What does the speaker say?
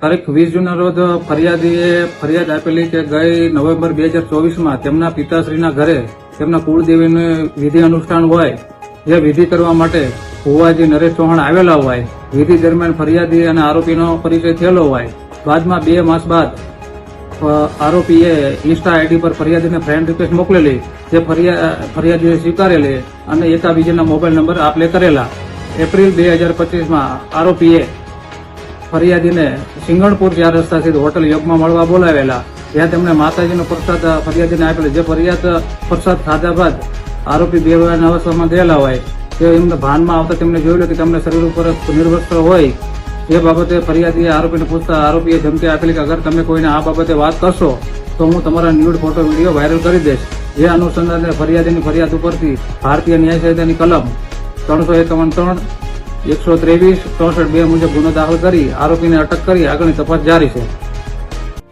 તારીખ 20 જૂનના રોજ ફરિયાદીએ ફરિયાદ આપેલી કે ગઈ નવેમ્બર 2024માં તેમના પિતાશ્રીના ઘરે તેમના કુળદેવીનું વિધિ અનુષ્ઠાન હોય, જે વિધિ કરવા માટે ભુવાજી નરેશ ચૌહાણ આવેલા હોય. વિધિ દરમિયાન ફરિયાદી અને આરોપીનો પરિચય થયેલો હોય. બાદમાં 2 માસ બાદ આરોપીએ ઇન્સ્ટા આઈડી પર ફરિયાદીને ફ્રેન્ડ રિક્વેસ્ટ મોકલેલી, જે ફરિયાદીએ સ્વીકારેલી અને એકાબીજાના મોબાઈલ નંબર આપલે કરેલા. એપ્રિલ 2025માં આરોપીએ ફરિયાદીને સિંગણપુર 4 રસ્તા સ્થિત હોટલ યોગમાં મળવા બોલાવેલા, જ્યાં તેમણે માતાજીનો પ્રસાદ ફરિયાદીને આપેલો. જે ફરિયાદ પ્રસાદ ખાધા બાદ આરોપી બેભાન અવસ્થામાં ગયેલા હોય, તે એમને ભાનમાં આવતા તેમને જોયેલું કે તેમના શરીર ઉપર નિર્વસ્ત્ર હોય. એ બાબતે ફરિયાદીએ આરોપીને પૂછતા આરોપીએ ધમકી આપેલી કે અગર તમે કોઈને આ બાબતે વાત કરશો તો હું તમારા ન્યૂડ ફોટો વિડીયો વાયરલ કરી દઈશ. જે અનુસંધાને ફરિયાદીની ફરિયાદ ઉપરથી ભારતીય ન્યાય સંહિતાની કલમ 353, 123, 64(2) મુજબ ગુનો દાખલ કરી આરોપીને અટક કરી આગળની તપાસ જારી છે.